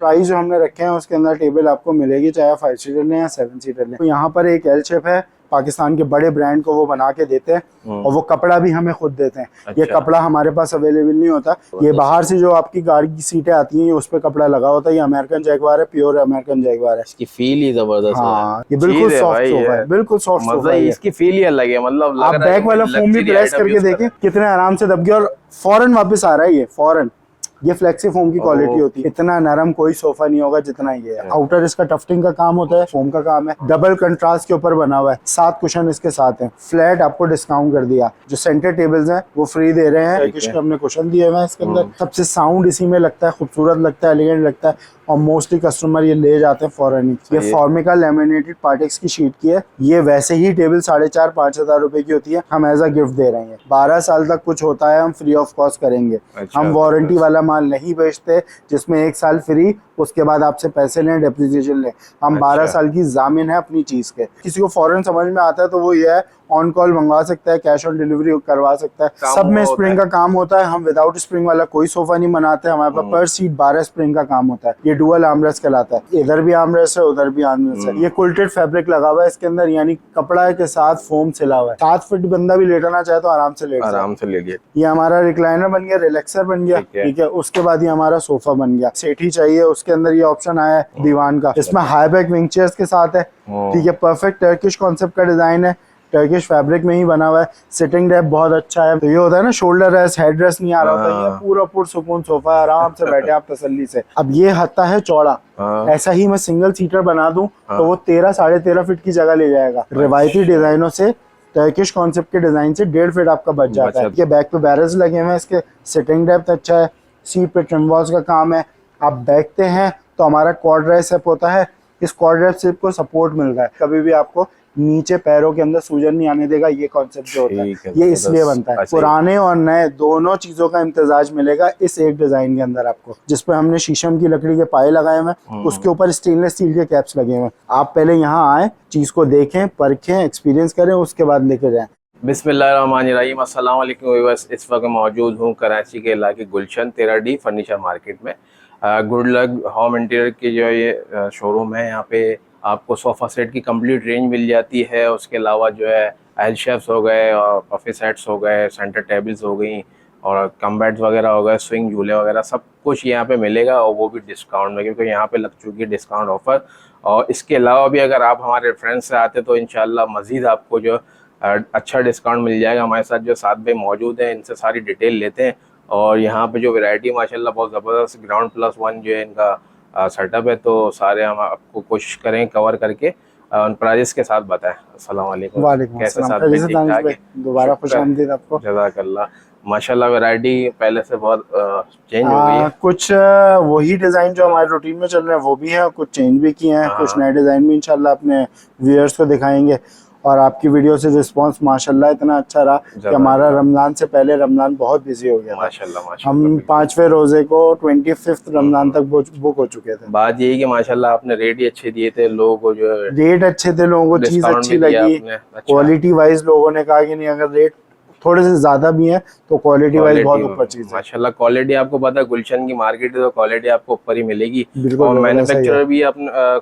Price जो हमने रखे हैं उसके अंदर टेबल आपको मिलेगी, चाहे 5 सीटर लें या 7 सीटर लें। तो यहाँ पर एक एल शेप है, पाकिस्तान के बड़े ब्रांड को वो बना के देते हैं और वो कपड़ा भी हमें खुद देते हैं। अच्छा। ये कपड़ा हमारे पास अवेलेबल नहीं होता, ये बाहर से जो आपकी गाड़ी की सीटें आती हैं उस पर कपड़ा लगा होता है। ये अमेरिकन जैगवार है, प्योर अमेरिकन जैगवार है। इसकी फील ही जबरदस्त है। हाँ, ये बिल्कुल सॉफ्ट सोफा है, बिल्कुल सॉफ्ट सोफा है। इसकी फील ही अलग है, मतलब आप बैक वाला फोम भी प्रेस करके देखें कितने आराम से दब गया और फौरन वापस आ रहा है। ये फौरन, ये फ्लेक्सी फोम की क्वालिटी होती है। इतना नरम कोई सोफा नहीं होगा जितना ये है। आउटर इसका टफ्टिंग का काम होता है, फोम का काम है। डबल कंट्रास्ट के ऊपर बना हुआ है, 7 कुशन इसके साथ हैं। फ्लैट आपको डिस्काउंट कर दिया। जो सेंटर टेबल्स हैं वो फ्री दे रहे हैं, हमने कुशन दिए हुए हैं इसके अंदर। सबसे साउंड इसी में लगता है, खूबसूरत लगता है, एलिगेंट लगता है और मोस्टली कस्टमर ये ले जाते हैं फौरन ही। ये फॉर्मिका लेमिनेटेड पार्टेक्स की शीट की है। ये वैसे ही टेबल 4,500-5 हज़ार रुपए की होती है, हम एज अ गिफ्ट दे रहे हैं। 12 साल तक कुछ होता है हम फ्री ऑफ कॉस्ट करेंगे। हम वारंटी वाला माल नहीं बेचते जिसमें 1 साल फ्री, उसके बाद आपसे पैसे लें, डेप्रिसिएशन लें। हम 12 साल की जामिन है अपनी चीज के। किसी को फौरन समझ में आता है तो वो ये है, ऑन कॉल मंगवा सकता है, कैश ऑन डिलीवरी करवा सकता है। सब में स्प्रिंग का काम होता है। हम विदाउट स्प्रिंग वाला कोई सोफा नहीं बनाते। हमारे पास पर सीट 12 स्प्रिंग का काम होता है। ये डुअल आर्मरेस्ट कहलाता है, इधर भी आर्मरेस्ट है उधर भी आर्मरेस्ट है। ये कुल्टेड फैब्रिक लगा हुआ है इसके अंदर, यानी कपड़ा के साथ फोम सिला हुआ है। 7 फीट बंदा भी लेटना चाहे तो आराम से ले लिया। ये हमारा रिक्लाइनर बन गया, रिलैक्सर बन गया, ठीक है। उसके बाद ये हमारा सोफा बन गया। सेठी चाहिए उसके अंदर ये ऑप्शन आया है दीवान का। इसमें हाई बैक विंग चेयर्स के साथ है, ठीक है। परफेक्ट टर्किश कॉन्सेप्ट का डिजाइन है, टर्किश फैब्रिक में ही बना हुआ है। सिटिंग डेप्थ बहुत अच्छा है। तो ये होता है ना, शोल्डर रेस्ट, हेड रेस्ट नहीं आ रहा होता। ये पूरा सुकून सोफा है, आराम से बैठे आप तसल्ली से। अब ये हत्ता है चौड़ा, ऐसा ही मैं सिंगल सीटर बना दूं तो वो 13-13.5 फीट की जगह ले जाएगा। रिवायती डिजाइनों से, टर्किश कॉन्सेप्ट के डिजाइन से 1.5 फीट आपका बच जाता है। ये बैक पे बैरल्स लगे हुए हैं, इसके सिटिंग डेप्थ अच्छा है। सीट पे ट्रिम वॉल्स का काम है। आप बैठते हैं तो हमारा क्वाड रेस्ट सेप होता है। इस क्वाड रेस्ट सेप को सपोर्ट मिल रहा है, कभी भी आपको नीचे पैरों के अंदर सूजन नहीं आने देगा। ये कॉन्सेप्ट जो होता है ये इसलिए बनता है। पुराने और नए दोनों चीजों का इम्तिजाज मिलेगा इस एक डिजाइन के अंदर आपको, जिसपे हमने शीशम की लकड़ी के पाए लगाए हुए हैं, उसके ऊपर स्टेनलेस स्टील के कैप्स लगे हुए हैं। आप पहले यहाँ आए, चीज को देखें, परखें, एक्सपीरियंस करें, उसके बाद लेके जाएं। बिस्मिल्लाहिर्रहमानिर्रहीम, अस्सलाम वालेकुम व्यूअर्स। इस वक्त मौजूद हूँ कराची के इलाके गुलशन 13D फर्नीचर मार्केट में। गुड लक होम इंटीरियर की जो ये शोरूम है, यहाँ पे आपको सोफ़ा सेट की कंप्लीट रेंज मिल जाती है। उसके अलावा जो है एल शेफ्स हो गए और पफे सेट्स हो गए, सेंटर टेबल्स हो गई और कम बेड्स वगैरह हो गए, स्विंग झूले वगैरह सब कुछ यहाँ पे मिलेगा और वो भी डिस्काउंट में, क्योंकि यहाँ पे लग चुकी है डिस्काउंट ऑफर। और इसके अलावा भी अगर आप हमारे रेफरेंस से आते तो इंशाल्लाह मज़ीद आपको जो अच्छा डिस्काउंट मिल जाएगा। हमारे साथ जो साथ भाई मौजूद हैं, इनसे सारी डिटेल लेते हैं। और यहाँ पे जो वैरायटी माशाल्लाह बहुत ज़बरदस्त ग्राउंड प्लस वन जो है इनका सेटअप है, तो सारे हम आपको कोशिश करें कवर करके उन प्राइस के साथ बताएं। अस्सलाम वालेकुम। कैसे साथ दोबारा खुशामदीद आपको। जज़ाकल्लाह। माशाल्लाह वैरायटी पहले से बहुत चेंज हो गई है। कुछ वही डिजाइन जो हमारे रूटीन में चल रहे हैं वो भी है, कुछ चेंज भी किए हैं, कुछ नए डिजाइन भी इंशाल्लाह अपने व्यूअर्स को दिखाएंगे। और आपकी वीडियो से रिस्पांस माशाल्लाह इतना अच्छा रहा कि हमारा रमजान से पहले रमजान बहुत बिजी हो गया था। माशाल्लाह हम 5वें रोजे को 25 रमजान तक बुक हो चुके थे। बात यही कि माशाल्लाह आपने रेट ही अच्छे दिए थे, लोगों को जो रेट अच्छे थे, लोगों को चीज अच्छी लगी। क्वालिटी वाइज लोगों ने कहा कि नहीं, अगर रेट थोड़े से ज्यादा भी है तो क्वालिटी वाइज बहुत ऊपर चीज है। माशाल्लाह क्वालिटी आपको पता है, गुलशन की मार्केट है तो क्वालिटी आपको ऊपर ही मिलेगी। और मैन्युफैक्चरर भी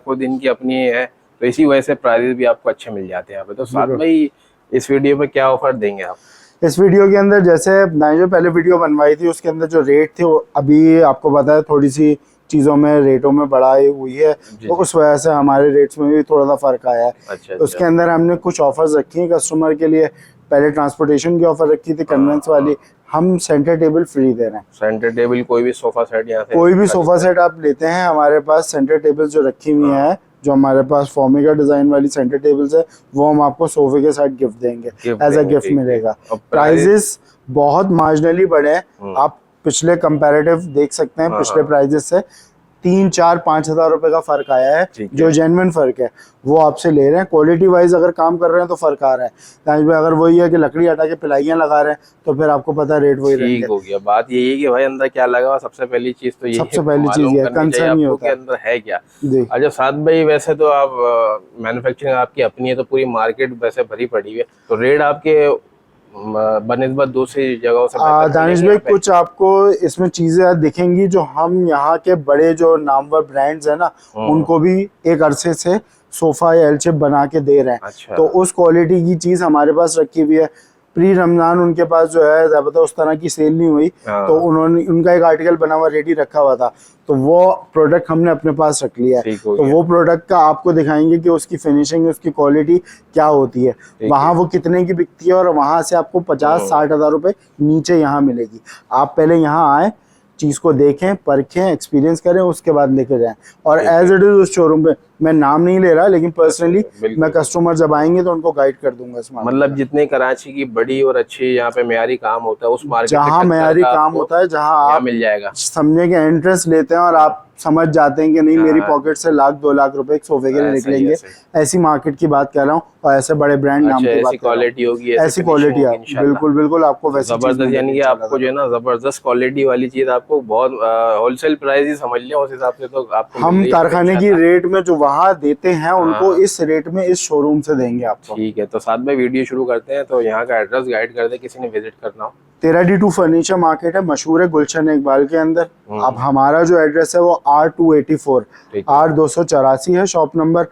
खुद इनकी अपनी है, तो इसी वजह से प्राइस भी आपको अच्छे मिल जाते हैं यहाँ पे। तो साथ में ही इस वीडियो पे क्या ऑफर देंगे आप? इस वीडियो के अंदर जैसे मैंने जो पहले वीडियो बनवाई थी उसके अंदर जो रेट थे वो अभी आपको पता है थोड़ी सी चीज़ों में रेटों में बढ़ाई हुई है, तो उस वजह से हमारे रेट्स में भी थोड़ा सा फर्क आया है। अच्छा, उसके अंदर हमने कुछ ऑफर्स रखी हैं कस्टमर के लिए। पहले ट्रांसपोर्टेशन की ऑफर रखी थी कन्वेंस वाली, हम सेंटर टेबल फ्री दे रहे हैं। सेंटर टेबल कोई भी सोफा सेट यहाँ से कोई भी सोफा सेट आप लेते हैं, हमारे पास सेंटर टेबल जो रखी हुई है, जो हमारे पास फॉर्मिका डिजाइन वाली सेंटर टेबल्स है, वो हम आपको सोफे के साथ गिफ्ट देंगे, एज अ गिफ्ट मिलेगा। प्राइजेस बहुत मार्जिनली बढ़े हैं, आप पिछले कंपैरेटिव देख सकते हैं। पिछले प्राइजेस से 3-4-5 हज़ार रुपए का फर्क आया है, जो जेन्युइन फर्क है वो आपसे ले रहे हैं। क्वालिटी वाइज अगर काम कर रहे हैं तो फर्क आ रहा है। ताकि अगर वही है कि लकड़ी हटा के पिलाइयाँ लगा रहे हैं तो फिर आपको पता है रेट वही रहेंगे। हो गया। बात यही है कि भाई अंदर क्या लगा हुआ, सबसे पहली चीज तो ये सबसे पहली चीज है कंसर्न ये होता है अंदर है क्या। अच्छा साथ भाई, वैसे तो आप मैन्युफैक्चरिंग आपकी अपनी है तो पूरी मार्केट वैसे भरी पड़ी है, तो रेट आपके बनिस्बत दूसरी जगहों से बेहतर दानिश मिलेंगे भाई यहाँ पे? कुछ आपको इसमें चीजें दिखेंगी जो हम यहाँ के बड़े जो नामवर ब्रांड्स है ना उनको भी एक अरसे से सोफा या एल शेप बना के दे रहे हैं। अच्छा। तो उस क्वालिटी की चीज हमारे पास रखी हुई है। प्री रमजान उनके पास जो है ज्यादा उस तरह की सेल नहीं हुई, हाँ। तो उन्होंने उनका एक आर्टिकल बना हुआ रेडी रखा हुआ था, तो वो प्रोडक्ट हमने अपने पास रख लिया है। ठीक हो तो गया। वो प्रोडक्ट का आपको दिखाएंगे कि उसकी फिनिशिंग उसकी क्वालिटी क्या होती है, वहाँ वो कितने की बिकती है, और वहाँ से आपको 50-60 हज़ार रुपए नीचे यहाँ मिलेगी। आप पहले यहाँ आए, चीज को देखें, परखें, एक्सपीरियंस करें, उसके बाद लेके जाएं। और एज इट इज उस शोरूम पे मैं नाम नहीं ले रहा, लेकिन पर्सनली बिल्कुल। मैं कस्टमर जब आएंगे तो उनको गाइड कर दूंगा इस मामले में। मतलब जितने कराची की बड़ी और अच्छी यहाँ पे मेयारी काम होता है उस मार्केट से जहाँ टक्कर मेयारी का काम आपको होता है, जहाँ यहाँ आप मिल जाएगा। समझे कि एंट्रेंस लेते हैं और आप समझ जाते हैं कि नहीं मेरी हाँ। पॉकेट से 1-2 लाख रुपए एक सोफे के लिए ऐसा ही, निकलेंगे, ऐसा ही। ऐसी मार्केट की बात कर रहा हूँ और ऐसे बड़े ब्रांड नाम अच्छा, की बात ऐसी कर रहा हूँ। क्वालिटी होगी, ऐसी क्वालिटी है, बिल्कुल बिल्कुल आपको वैसी चीज़ जबरदस्त, मिलेगी यानी कि इंशाल्लाह। आपको जो है ना जबरदस्त क्वालिटी वाली चीज आपको बहुत होलसेल प्राइस ही समझ लिया उस हिसाब से तो आपको मिल हम रही है कारखाने की इंशाल्लाह। रेट में जो वहाँ देते हैं उनको हाँ। इस रेट में इस शोरूम से देंगे आपको। ठीक है, तो साथ में वीडियो शुरू करते हैं, तो यहाँ का एड्रेस गाइड कर दे किसी ने विजिट करना हो। 13D2 फर्नीचर मार्केट है, मशहूर है गुलशन इकबाल के अंदर। अब हमारा जो एड्रेस है वो R284 ठीक R284 है, शॉप नंबर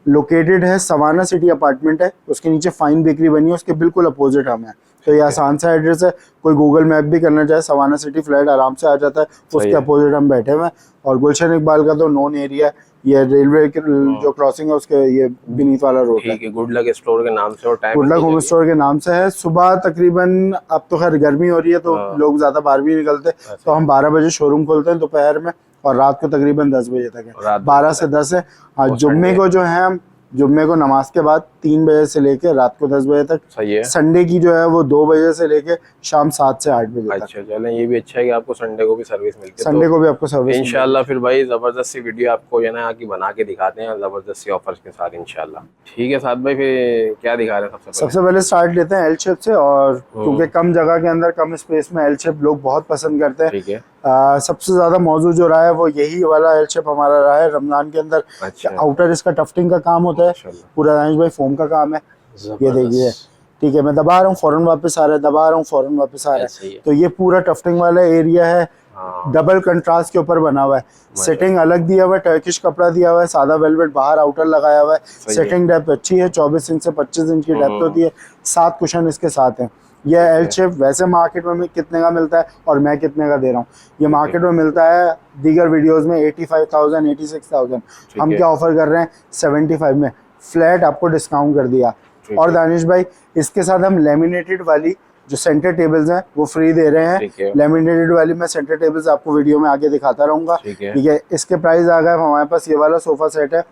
लोकेटेड है सवाना सिटी अपार्टमेंट है, उसके नीचे फाइन बेकरी बनी है, उसके बिल्कुल अपोजिट हम है। तो ये आसान सा एड्रेस है, कोई गूगल मैप भी करना चाहे सवाना सिटी फ्लैट आराम से आ जाता है, उसके है। अपोजिट हम बैठे हुए हैं। और गुलशन इकबाल का तो नॉन एरिया है, ये रेलवे जो क्रॉसिंग है उसके ये बीनीथ वाला रोड है। ठीक है, गुड लक स्टोर के नाम से और time good luck home store के नाम से है। सुबह तकरीबन, अब तो खैर गर्मी हो रही है तो लोग ज्यादा बाहर भी नहीं निकलते, तो हम 12 बजे शोरूम खोलते हैं दोपहर में, और रात को तकरीबन 10 बजे तक है, रात 12 से 10 है। और जुम्मे को जो है हम जुम्मे को नमाज के बाद 3 बजे से लेके रात को 10 बजे तक। सही है। संडे की जो है वो 2 बजे से लेके शाम 7 से 8 बजे तक। अच्छा, चलें, ये भी अच्छा है कि आपको संडे को भी सर्विस मिलती है। संडे को भी आपको सर्विस इंशाल्लाह फिर भाई जबरदस्त सी वीडियो आपको जो है ना आके बना के दिखाते हैं जबरदस्त सी ऑफर्स के साथ इंशाल्लाह। ठीक है साथ भाई, फिर क्या दिखा रहे हैं सबसे पहले स्टार्ट लेते हैं एल शेप से, और क्योंकि कम जगह के अंदर कम स्पेस में एल शेप लोग बहुत पसंद करते हैं। ठीक है। सबसे ज्यादा मौजूद जो रहा है वो यही वाला एल शेप हमारा रहा है रमजान के अंदर। अच्छा। आउटर इसका टफ्टिंग का काम होता है, माशाल्लाह। पूरा दानिश भाई फोम का काम है, ये देखिए। ठीक है, मैं दबा रहा हूँ फौरन वापस आ रहा है, दबा रहा हूँ फौरन वापस आ रहा ऐसे ही है। है। तो ये पूरा टफ्टिंग वाला एरिया है, हाँ। डबल कंट्रास्ट के ऊपर बना हुआ है। सेटिंग अलग दिया हुआ है, टर्किश कपड़ा दिया हुआ है, सादा वेलवेट बाहर आउटर लगाया हुआ है। सेटिंग डेप्थ अच्छी है, 24 इंच से 25 इंच की डेप्थ होती है, 7 कुशन इसके साथ हैं। ये एल शेप वैसे मार्केट में कितने का मिलता है और मैं कितने का दे रहा हूँ, ये मार्केट में मिलता है दीगर वीडियोस में 85,000 86,000, हम क्या ऑफर कर रहे हैं 75 में, फ्लैट आपको डिस्काउंट कर दिया। और दानिश भाई इसके साथ हम लेमिनेटेड वाली जो सेंटर टेबल्स हैं वो फ्री दे रहे हैं। लेमिनेटेड वाली मैं सेंटर टेबल्स आपको वीडियो में आगे दिखाता रहूंगा। ठीक है, इसके प्राइस आ गए हमारे पास ये वाला सोफा सेट है।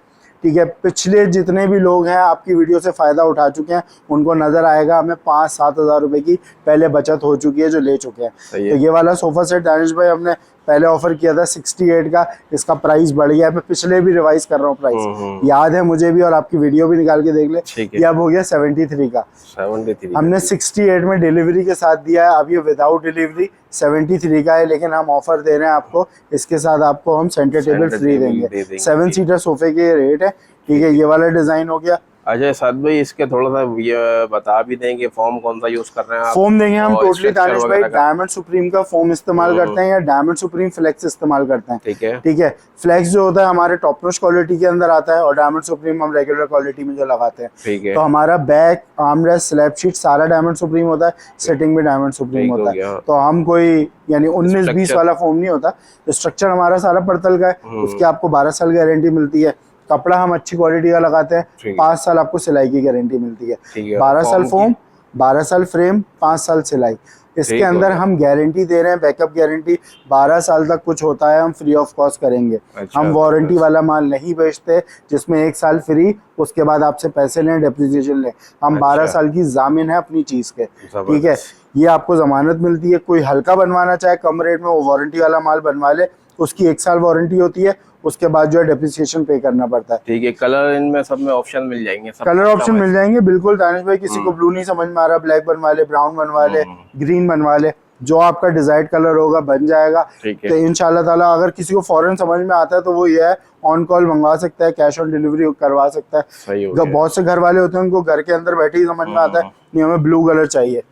ठीक है, पिछले जितने भी लोग हैं आपकी वीडियो से फ़ायदा उठा चुके हैं उनको नज़र आएगा हमें 5-7 हज़ार रुपए की पहले बचत हो चुकी है जो ले चुके हैं। तो ये वाला सोफ़ा सेट दानिश भाई हमने पहले ऑफर किया था 68 का, इसका प्राइस बढ़ गया है। मैं पिछले भी रिवाइज कर रहा हूँ प्राइस, याद है मुझे भी, और आपकी वीडियो भी निकाल के देख ले। ये अब हो गया 73 का। 73 हमने 68 में डिलीवरी के साथ दिया है, अब ये विदाउट डिलीवरी 73 का है, लेकिन हम ऑफर दे रहे हैं आपको, इसके साथ आपको हम सेंटर टेबल फ्री देंगे। 7 सीटर सोफे के रेट है। ठीक है, ये वाला डिजाइन हो गया। अच्छा साद भाई, इसके थोड़ा सा ये बता भी दें कि फॉर्म कौन सा यूज कर रहे हैं आप? फोम देंगे हम टोटली दानिश भाई डायमंड सुप्रीम का फोम इस्तेमाल करते हैं या डायमंड सुप्रीम फ्लेक्स इस्तेमाल करते हैं। ठीक है। ठीक है, फ्लेक्स जो होता है हमारे टॉप नॉच क्वालिटी के अंदर आता है, और डायमंड सुप्रीम हम रेगुलर क्वालिटी में जो लगाते हैं। ठीक है। तो हमारा बैक, आर्मरेस्ट, स्लैब शीट सारा डायमंड सुप्रीम होता है, सेटिंग भी डायमंड सुप्रीम होता है। तो हम कोई यानी 19-20 वाला फोम नहीं होता। तो स्ट्रक्चर हमारा सारा पर्तल का है, उसकी आपको 12 साल गारंटी मिलती है। कपड़ा हम अच्छी क्वालिटी का लगाते हैं, 5 साल आपको सिलाई की गारंटी मिलती है। 12 साल फोम, 12 साल फ्रेम, 5 साल सिलाई। इसके अंदर हम गारंटी दे रहे हैं, बैकअप गारंटी 12 साल तक कुछ होता है हम फ्री ऑफ कॉस्ट करेंगे। हम वारंटी वाला माल नहीं बेचते जिसमें 1 साल फ्री, उसके बाद आपसे पैसे लें, डेप्रिसिएशन लें। हम 12 साल की जामिन है अपनी चीज़ के। ठीक है, ये आपको जमानत मिलती है। कोई हल्का बनवाना चाहे कम रेट में, वो वारंटी वाला माल बनवा ले, उसकी 1 साल वारंटी होती है, उसके बाद जो है डेप्रिसिएशन पे करना पड़ता है। ठीक है, कलर इनमें सब में ऑप्शन मिल जाएंगे, सब कलर ऑप्शन मिल जाएंगे बिल्कुल दानिश भाई। किसी को ब्लू नहीं समझ में आ रहा, ब्लैक बनवा ले, ब्राउन बनवा ले, ग्रीन बनवा ले, जो आपका डिजायर्ड कलर होगा बन जाएगा। तो इंशाल्लाह ताला अगर किसी को फॉरेन समझ में आता है तो वो ये है ऑन कॉल मंगवा सकता है, कैश ऑन डिलीवरी करवा सकता है। बहुत से घर वाले होते हैं उनको घर के अंदर बैठे ही समझ में आता है नहीं हमें ब्लू कलर चाहिए,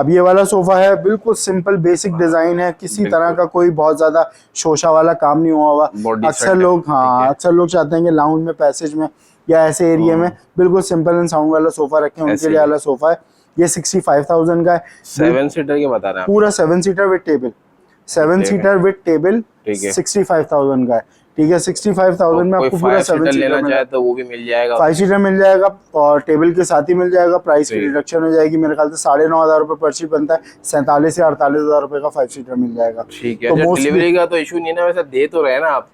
अब ये वाला सोफा है बिल्कुल सिंपल बेसिक डिजाइन है, किसी तरह का कोई बहुत ज्यादा शोशा वाला काम नहीं हुआ हुआ। Body अक्सर set है, लोग ठीक है। अक्सर लोग चाहते हैं कि लाउंज में, पैसेज में या ऐसे एरिया में बिल्कुल सिंपल एंड साउंड वाला सोफा रखें, उनके ऐसे लिए ही। वाला सोफा है। ये 65,000 का है, 7 सीटर के बता रहे हैं पूरा 7 seater with table, 7 seater with table, ठीक है। 65,000 का है, ठीक है। 65,000 में कोई आपको पूरा 5 7 सीटर सीटर लेना मिलेगा, चाहे तो वो भी मिल जाएगा। 5 सीटर मिल जाएगा और टेबल के साथ ही मिल जाएगा। प्राइस की ठीक। रिडक्शन हो जाएगी, मेरे ख्याल से 9,500 रुपये पर सीट बनता है, 47 से 48,000 रुपये का 5 सीटर मिल जाएगा। ठीक है। तो अच्छा, mostly- डिलीवरी का तो इशू नहीं है ना, वैसे दे तो रहे ना आप,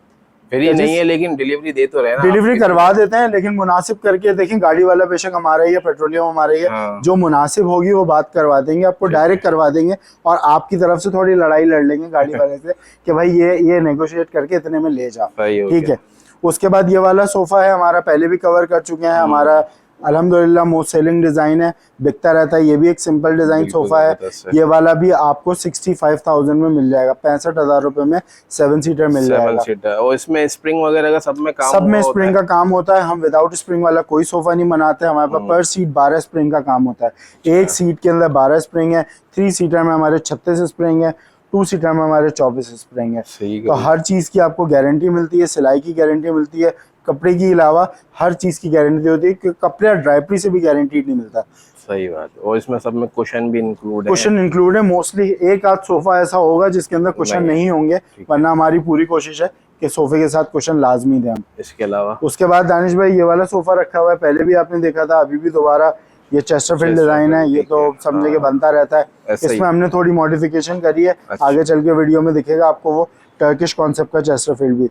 फिर ये नहीं है लेकिन डिलीवरी दे तो रहे ना आप। डिलीवरी करवा देते हैं, लेकिन मुनासिब करके देखें, गाड़ी वाला बेशक हमारा ही है, पेट्रोलियम हमारा ही है, हाँ। जो मुनासिब होगी वो बात करवा देंगे आपको, डायरेक्ट करवा देंगे। और आपकी तरफ से थोड़ी लड़ाई लड़ लेंगे गाड़ी वाले से कि भाई ये नेगोशिएट करके इतने में ले जाओ, सही हो ठीक गया। है। उसके बाद ये वाला सोफा है हमारा, पहले भी कवर कर चुके हैं, हमारा अल्हम्दुलिल्लाह मोस्ट सेलिंग डिजाइन है, बिकता रहता है। ये भी एक सिंपल डिजाइन बिल्कुल सोफा है। जबरदस्त है। ये वाला भी आपको 65,000 में मिल जाएगा, 65,000 रुपए में 7 सीटर मिल 7 जाएगा। सीटर, और इसमें स्प्रिंग वगैरह का सब में काम सब में हुआ स्प्रिंग होता का काम होता है। हम विदाउट स्प्रिंग वाला कोई सोफा नहीं बनाते, हमारे पास पर सीट 12 स्प्रिंग का काम होता है। एक सीट के अंदर 12 स्प्रिंग है, 3 सीटर में हमारे 36 स्प्रिंग है, 2 सीटर में हमारे 24 स्प्रिंग है। सही तो हर चीज की आपको गारंटी मिलती है, सिलाई की गारंटी मिलती है, कपड़े के अलावा हर चीज की गारंटी होती है, क्योंकि कपड़े और ड्राइपरी से भी गारंटीड नहीं मिलता। सही बात है। और इसमें सब में कुशन भी इंक्लूड है। कुशन इंक्लूड है, मोस्टली एक आध सोफा ऐसा होगा जिसके अंदर कुशन नहीं होंगे, वरना हमारी पूरी कोशिश है कि सोफे के साथ कुशन लाजमी दें हम। इसके अलावा उसके बाद दानिश भाई ये वाला सोफा रखा हुआ है, पहले भी आपने देखा था, अभी भी दोबारा ये चेस्टरफील्ड डिजाइन है, ये तो सब जगह बनता रहता है। ऐसे ही। इसमें हमने थोड़ी मॉडिफिकेशन करी है, आगे चल के वीडियो में दिखेगा आपको वो टर्किश कॉन्सेप्ट का चेस्टरफील्ड भी।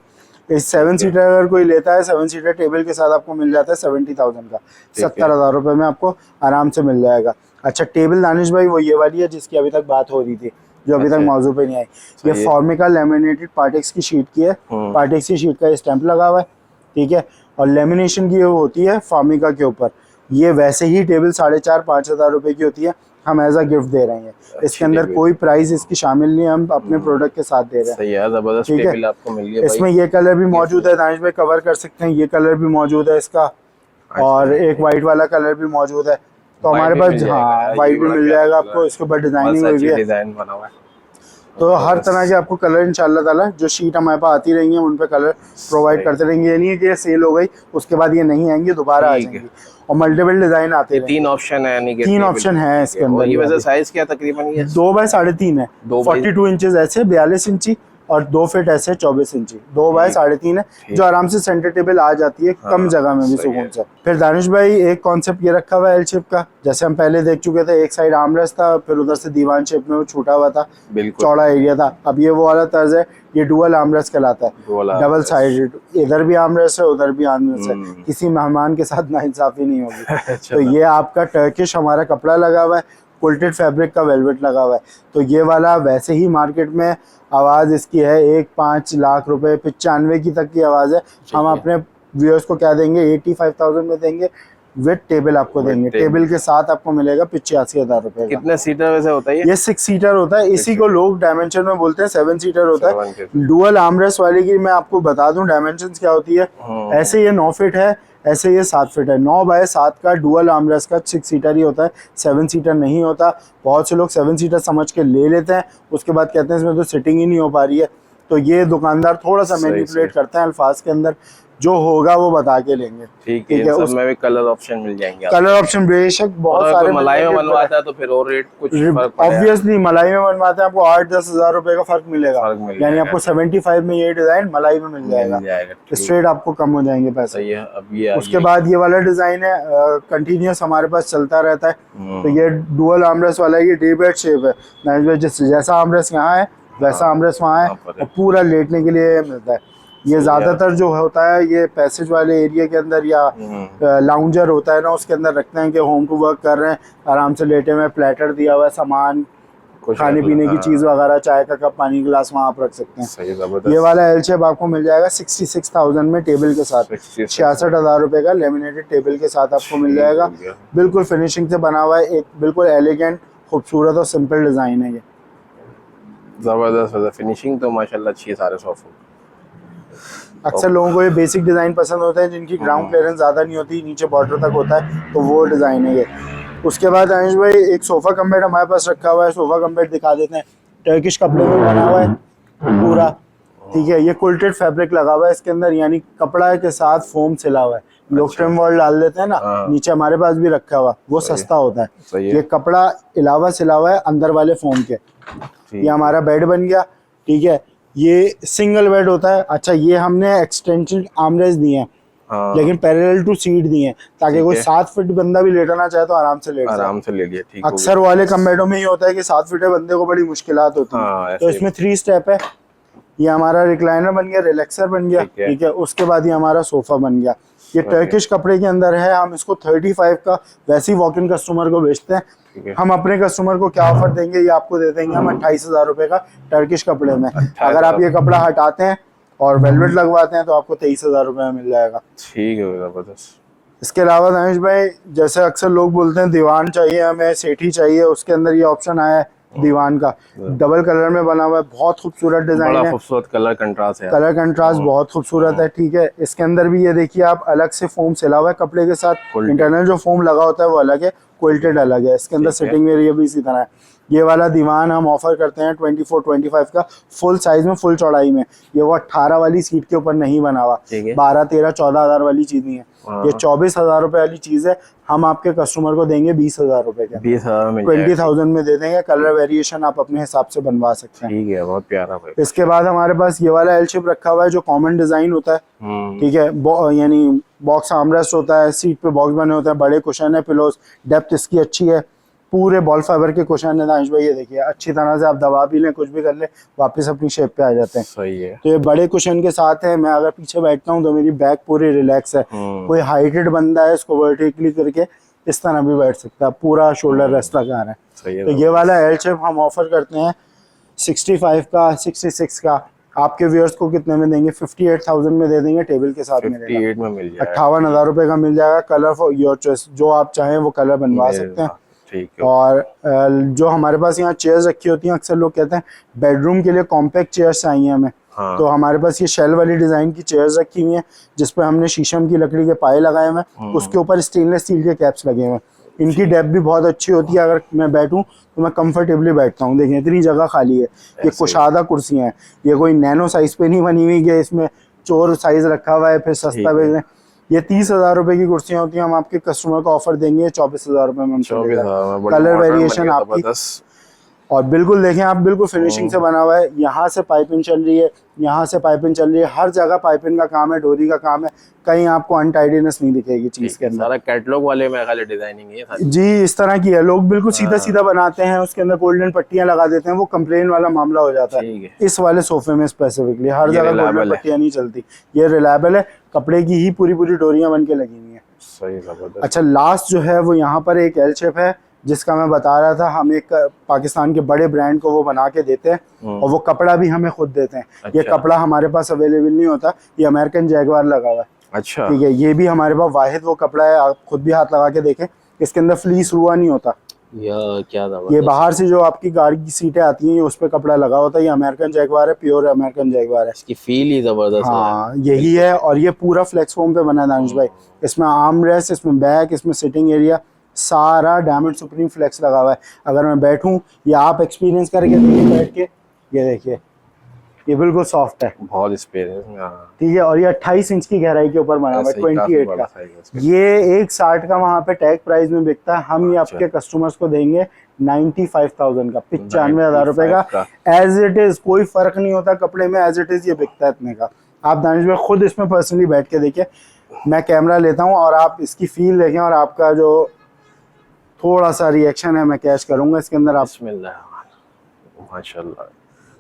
इस 7 सीटर अगर कोई लेता है, 7 सीटर टेबल के साथ आपको मिल जाता है 70,000 का, 70,000 रुपए में आपको आराम से मिल जाएगा। अच्छा, टेबल दानिश भाई वो ये वाली है जिसकी अभी तक बात हो रही थी, जो अभी तक मौजू पे नहीं आई। ये फॉर्मिका लेमिनेटेड पार्टेक्स की शीट की है, पार्टेक्स की शीट का ये स्टैंप लगा हुआ है, ठीक है। और लेमिनेशन की होती है फॉर्मिका के ऊपर। ये वैसे ही टेबल 4,500-5 हज़ार रुपए की होती है, हम एज अ गिफ्ट दे रहे हैं। इसके अंदर कोई प्राइस इसकी शामिल नहीं है, हम अपने प्रोडक्ट के साथ दे रहे हैं। सही है, जबरदस्त ठीक है। टेबल आपको मिल गया भाई। इसमें ये कलर भी मौजूद है, दानिश भाई कवर कर सकते हैं, ये कलर भी मौजूद है इसका, और एक वाइट वाला कलर भी मौजूद है। तो हमारे पास हाँ वाइट भी मिल जाएगा आपको, इसके ऊपर डिजाइनिंग हुई है, डिजाइन बना हुआ है। तो हर तरह के आपको कलर इंशाल्लाह ताला जो शीट हमारे पास आती रहेंगी हम उन पे कलर प्रोवाइड करते रहेंगे। ये नहीं है कि ये सेल हो गई उसके बाद ये नहीं आएंगी, दोबारा आ जाएंगी, और मल्टीपल डिजाइन आते हैं। 3 ऑप्शन है, यानी कि 3 ऑप्शन है इसके अंदर। ये वैसे साइज क्या तकरीबन ये 2 बाय 3.5 है, 42 इंचेस ऐसे, 42 इंची, और 2 फीट ऐसे 24 इंची, 2 बाय 3.5 है, जो आराम से सेंटर टेबल आ जाती है, कम जगह में भी सुकून से। फिर दानिश भाई एक कॉन्सेप्ट ये रखा हुआ है एल शेप का, जैसे हम पहले देख चुके थे, एक साइड आर्मरेस्ट था, फिर उधर से दीवान शेप में वो छूटा हुआ था, चौड़ा एरिया था। अब ये वो वाला तर्ज है, ये डुअल आर्मरेस्ट कहलाता है, डबल साइडेड, इधर भी आर्मरेस्ट है उधर भी आर्मरेस्ट है, किसी मेहमान के साथ नाइंसाफी नहीं होगी। तो ये आपका टर्किश हमारा कपड़ा लगा हुआ है, क्विल्टेड फैब्रिक का वेलवेट लगा हुआ है। तो ये वाला वैसे ही मार्केट में आवाज़ इसकी है 1-5 लाख रुपए, 95 की तक की आवाज़ है। हम अपने व्यूअर्स को क्या देंगे, 85,000 में देंगे, विद टेबल आपको देंगे, टेबल के साथ आपको मिलेगा 85,000 रुपए। कितने सीटर वैसे होता है ये 6 सीटर होता है, इसी को लोग डायमेंशन में बोलते हैं 7 सीटर होता है। डुअल आर्मरेस्ट वाले की मैं आपको बता दूं डायमेंशन क्या होती है। ऐसे ये 9 फीट है, ऐसे ये 7 फीट है। 9 बाय 7 का डुअल आर्मरेस्ट का 6 सीटर ही होता है, 7 सीटर नहीं होता। बहुत से लोग 7 सीटर समझ के ले लेते हैं, उसके बाद कहते हैं इसमें तो सिटिंग ही नहीं हो पा रही है। तो ये दुकानदार थोड़ा सा मैनिपुलेट करते हैं अल्फाज के अंदर, जो होगा वो बता के लेंगे। ठीक है, सब में भी कलर ऑप्शन मिल जाएंगे। कलर ऑप्शन बेशक बहुत सारे। मलाई में बनवाता है तो फिर और रेट कुछ ऑब्वियसली मलाई में बनवाते हैं आपको 8-10 हज़ार रुपए का फर्क मिलेगा, यानी आपको 75 में ये डिजाइन मलाई में मिल जाएगा, स्ट्रेट आपको कम हो जाएंगे पैसे। अब ये उसके बाद ये वाला डिजाइन है, कंटिन्यूस हमारे पास चलता रहता है। तो ये डुअल आर्मरेस्ट वाला, ये डी बेड शेप है, जैसा आर्मरेस्ट यहाँ है वैसा आर्मरेस्ट वहाँ है, और पूरा लेटने के लिए मिलता है। ये ज्यादातर जो होता है ये पैसेज वाले एरिया के अंदर या लाउंजर होता है ना, उसके अंदर रखते हैं कि होम टू वर्क कर रहे हैं, आराम से लेटे में प्लेटर दिया हुआ है, सामान खाने पीने की चीज वगैरह, चाय का कप, पानी गिलास वहाँ आप रख सकते हैं। ये वाला एल शेप आपको मिल जाएगा 66,000 में टेबल के साथ, 66,000 रुपए का लेमिनेटेड टेबल के साथ आपको मिल जाएगा। बिल्कुल फिनिशिंग से बना हुआ है, एक बिल्कुल एलिगेंट खूबसूरत और सिंपल डिजाइन है। ये जबरदस्त फिनिशिंग तो माशाल्लाह अच्छी है सारे सोफे। अक्सर लोगों को ये बेसिक डिज़ाइन पसंद होता है, जिनकी ग्राउंड क्लियरेंस ज़्यादा नहीं होती, नीचे बॉर्डर तक होता है, तो वो डिज़ाइन है ये। उसके बाद आयुष भाई एक सोफा कम बेड हमारे पास रखा हुआ है, सोफा कम बेड दिखा देते हैं। टर्किश कपड़े में बना हुआ है पूरा, ठीक है। ये कुल्टेड फैब्रिक लगा हुआ है इसके अंदर, यानी कपड़ा के साथ फोम सिला हुआ है। लोग ट्रिम वॉल डाल देते हैं ना, नीचे हमारे पास भी रखा हुआ, वो सस्ता होता है। ये कपड़ा अलावा सिला हुआ है अंदर वाले फोम के। ये हमारा बेड बन गया, ठीक है। ये सिंगल बेड होता है। अच्छा, ये हमने एक्सटेंशन आर्मरेस्ट दिए हैं, लेकिन पैरेलल टू सीट दिए हैं, ताकि कोई 7 फीट बंदा भी लेटना चाहे तो आराम से लेट ले लिया। अक्सर वाले कम बेडों में ये होता है कि 7 फीट बंदे को बड़ी मुश्किलात होती है, तो इसमें 3 स्टेप है। ये हमारा रिक्लाइनर बन गया, रिलैक्सर बन गया, ठीक है। उसके बाद ये हमारा सोफा बन गया। ये टर्किश कपड़े के अंदर है। हम इसको 35 का वैसे ही वॉक इन कस्टमर को बेचते हैं। हम अपने कस्टमर को क्या ऑफर देंगे, ये आपको दे देंगे हम 28,000 रुपए का टर्किश कपड़े में। अगर आप ये कपड़ा हटाते हैं और वेलवेट लगवाते हैं तो आपको 23,000 रुपए में मिल जाएगा। ठीक है, जबरदस्त। इसके अलावा दानिश भाई, जैसे अक्सर लोग बोलते हैं दीवान चाहिए हमें, सेठी चाहिए, उसके अंदर ये ऑप्शन आया है दीवान का। डबल कलर में बना हुआ है, बहुत खूबसूरत डिजाइन है, खूबसूरत कलर कंट्रास्ट है। कलर कंट्रास्ट बहुत खूबसूरत है, ठीक है। इसके अंदर भी ये देखिए आप, अलग से फोम सिला हुआ है कपड़े के साथ। इंटरनल जो फोम लगा होता है वो अलग है, क्विल्टेड अलग है। इसके अंदर सिटिंग एरिया भी इसी तरह है। ये वाला दीवान हम ऑफर करते हैं 24-25 का, फुल साइज में, फुल चौड़ाई में। ये वो 18 वाली सीट के ऊपर नहीं बना हुआ, 12-13-14 वाली चीज नहीं है। ये 24,000 रुपए वाली चीज है। हम आपके कस्टमर को देंगे 20,000 रुपए के, 20,000 में 20,000 में दे देंगे। कलर वेरिएशन आप अपने हिसाब से बनवा सकते हैं, ठीक है। बहुत प्यारा भाई। इसके बाद हमारे पास ये वाला एल शेप रखा हुआ है, जो कॉमन डिजाइन होता है, ठीक है। यानी बॉक्स आर्मरेस्ट होता है, सीट पे बॉक्स बने होते हैं, बड़े कुशन है, पिलोज, डेप्थ इसकी अच्छी है, पूरे बॉल फाइबर के कुशन है दानिश भाई। ये देखिए अच्छी तरह से आप दबा भी लें, कुछ भी कर ले, वापस अपनी शेप पे आ जाते हैं। सही है। तो ये बड़े कुशन के साथ है। मैं अगर पीछे बैठता हूँ तो मेरी बैक पूरी रिलैक्स है। कोई हाइटेड बंदा है, इसको वर्टिकली करके इस तरह भी बैठ सकता है, पूरा शोल्डर रेस्ट लगा रहा है। तो ये वाला एल शेप हम ऑफर करते हैं 65 का, 66 का। आपके व्यूअर्स को कितने में देंगे? 58,000 में दे देंगे, टेबल के साथ मिलेगा। 58 में मिल जाएगा, 58,000 रुपए का मिल जाएगा। कलर फॉर योर चॉइस, जो आप चाहें वो कलर बनवा सकते हैं। ठीक है। और जो हमारे पास यहाँ चेयर्स रखी होती हैं, अक्सर लोग कहते हैं बेडरूम के लिए कॉम्पैक्ट चेयर्स चाहिए हमें। तो हमारे पास ये शेल वाली डिजाइन की चेयर्स रखी हुई हैं, जिसपे हमने शीशम की लकड़ी के पाए लगाए हुए हैं, उसके ऊपर स्टेनलेस स्टील के कैप्स लगे हुए हैं। इनकी डेप्थ भी बहुत अच्छी होती है। अगर मैं बैठूं तो मैं कंफर्टेबली बैठता हूँ। देखिए इतनी जगह खाली है। ये कुशादा कुर्सियां हैं, ये कोई नैनो साइज पे नहीं बनी हुई कि इसमें चोर साइज रखा हुआ है फिर सस्ता बेच रहे हैं। ये 30,000 रुपए की कुर्सियां होती हैं। हम आपके कस्टमर को ऑफर देंगे 24,000 रुपए में। कलर वेरिएशन आपकी, और बिल्कुल देखें आप, बिल्कुल फिनिशिंग से बना हुआ है। यहाँ से पाइपिंग चल रही है, यहाँ से पाइपिंग चल रही है, हर जगह पाइपिंग का काम है, डोरी का काम है। कहीं आपको अनटाइडीनेस नहीं दिखेगी चीज के अंदर। सारा कैटलॉग वाले में खाली डिजाइनिंग है जी, इस तरह की है। लोग बिल्कुल सीधा सीधा बनाते हैं, उसके अंदर गोल्डन पट्टियां लगा देते हैं, वो कंप्लेन वाला मामला हो जाता है। इस वाले सोफे में स्पेसिफिकली हर जगह गोल्डन पट्टियां नहीं चलती। ये रिलायबल है, कपड़े की ही पूरी पूरी डोरियां बन के लगी हुई है। सही, जबरदस्त। अच्छा, लास्ट जो है वो यहाँ पर एक एल शेप है, जिसका मैं बता रहा था। हम एक पाकिस्तान के बड़े ब्रांड को वो बना के देते हैं, और वो कपड़ा भी हमें खुद देते हैं। अच्छा। ये कपड़ा हमारे पास अवेलेबल नहीं होता, ये अमेरिकन जैगवार लगा हुआ है। अच्छा, ठीक है। ये भी हमारे पास वाहिद वो कपड़ा है, आप खुद भी हाथ लगा के देखें, इसके अंदर फ्लीस रुआ नहीं होता। क्या ये बाहर से जो आपकी गाड़ी की सीटें आती हैं, उस पे कपड़ा लगा होता है। ये अमेरिकन जैगवार है, प्योर अमेरिकन जैगवार है। इसकी फील ही जबरदस्त है। हाँ, यही है। और ये पूरा फ्लेक्स फोम पे बना है दानिश भाई। इसमें आर्म रेस्ट, इसमें बैक, इसमें सिटिंग एरिया, सारा डायमंड सुप्रीम फ्लेक्स लगा हुआ है। अगर मैं बैठूं या आप एक्सपीरियंस करके देखिए बैठ के, ये देखिए ये बिल्कुल सॉफ्ट है, बहुत स्पेस है, ठीक है। और ये 28 इंच की गहराई के ऊपर बना हुआ है, 28 का। ये 160 का वहाँ पे टैग प्राइस में बिकता है। हम ये आपके कस्टमर्स को देंगे 95,000 का, 95,000 रुपए का। एज इट इज, कोई फर्क नहीं होता कपड़े में, एज इट इज ये बिकता है इतने का। आप दानिश भाई खुद इसमें पर्सनली बैठ के देखिए, मैं कैमरा लेता हूँ और आप इसकी फील देखें, और आपका जो थोड़ा सा रिएक्शन है मैं कैच करूंगा इसके अंदर। आप माशाल्लाह,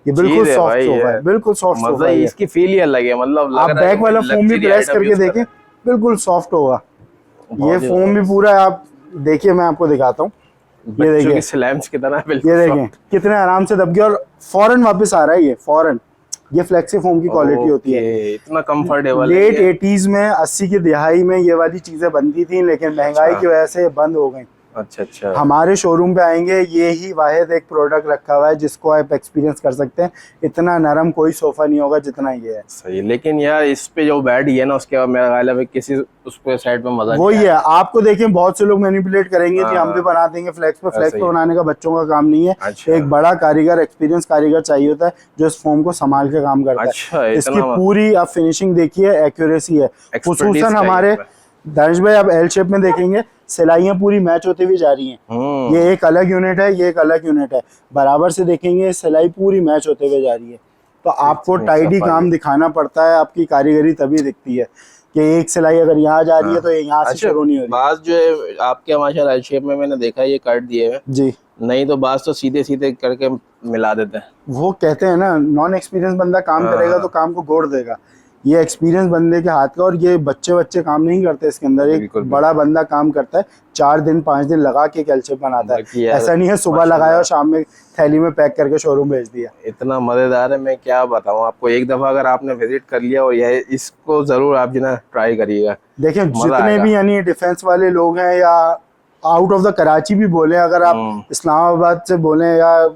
ये बिल्कुल सॉफ्ट सोफा है, बिल्कुल सॉफ्ट सोफा है। इसकी फील ही अलग है, मतलब आप बैक वाला फोम भी प्रेस करके देखें, बिल्कुल सॉफ्ट होगा। ये फोम भी पूरा, आप देखिए मैं आपको दिखाता हूँ। ये देखिए स्लैम्स की तरह, ये देखें कितने आराम से दब गया, और फौरन वापस आ रहा है। ये फौरन, ये फ्लेक्सी फोम की क्वालिटी होती है, इतना कंफर्टेबल। लेट 80s में, 80 की दिहाई में ये वाली चीजें बनती थी, लेकिन महंगाई की वजह से बंद हो गई। अच्छा अच्छा। हमारे शोरूम पे आएंगे, ये ही वाहिद एक प्रोडक्ट रखा हुआ है जिसको आप एक्सपीरियंस कर सकते हैं। इतना नरम कोई सोफा नहीं होगा जितना ये है। सही, लेकिन यार इस पे जो बैठ गया ना उसके बाद मेरा ख्याल है किसी उस पे साइड पे मजा वो नहीं ही है, आपको देखिए बहुत से लोग मैनिपुलेट करेंगे कि हम भी बना देंगे फ्लेक्स पे। फ्लेक्स ऐसे पे ही। बनाने का बच्चों का काम नहीं है। अच्छा। एक बड़ा कारीगर, एक्सपीरियंस कारीगर चाहिए होता है जो इस फोम को संभाल के काम करता अच्छा, है। इसकी इतना पूरी आप फिनिशिंग देखिए, एक्यूरेसी है। Expertise खुसूसन चाहिए हमारे इसमें। दानिश भाई आप एल शेप में देखेंगे, सिलाइयाँ पूरी मैच होती हुई जा रही हैं। ये एक अलग यूनिट है, ये एक अलग यूनिट है। बराबर से देखेंगे, सिलाई पूरी मैच होते हुए जा रही है। तो आपको टाइडी काम दिखाना पड़ता है, आपकी कारीगरी तभी दिखती है कि एक सिलाई अगर यहाँ जा रही है तो यहाँ से शुरू नहीं हो रही। बाज जो है आपके माशाल्लाह शेप में मैंने देखा है ये काट दिए हुए जी, नहीं तो बाज तो सीधे सीधे करके मिला देते हैं। वो कहते हैं ना, नॉन एक्सपीरियंस बंदा काम करेगा तो काम को गोड़ देगा। ये एक्सपीरियंस बंदे के हाथ का, और ये बच्चे काम नहीं करते इसके अंदर। एक बिल्कुल, बड़ा बंदा काम करता है, 4 दिन 5 दिन लगा के कैल्शियम बनाता है। ऐसा नहीं है सुबह लगाया और शाम में थैली में पैक करके शोरूम भेज दिया। इतना मजेदार है, मैं क्या बताऊं आपको। एक दफा अगर आपने विजिट कर लिया और यह इसको जरूर आप जो ना ट्राई करिएगा। देखिए जितने भी यानी डिफेंस वाले लोग हैं या आउट ऑफ द कराची भी बोले, अगर आप इस्लामाबाद से बोले या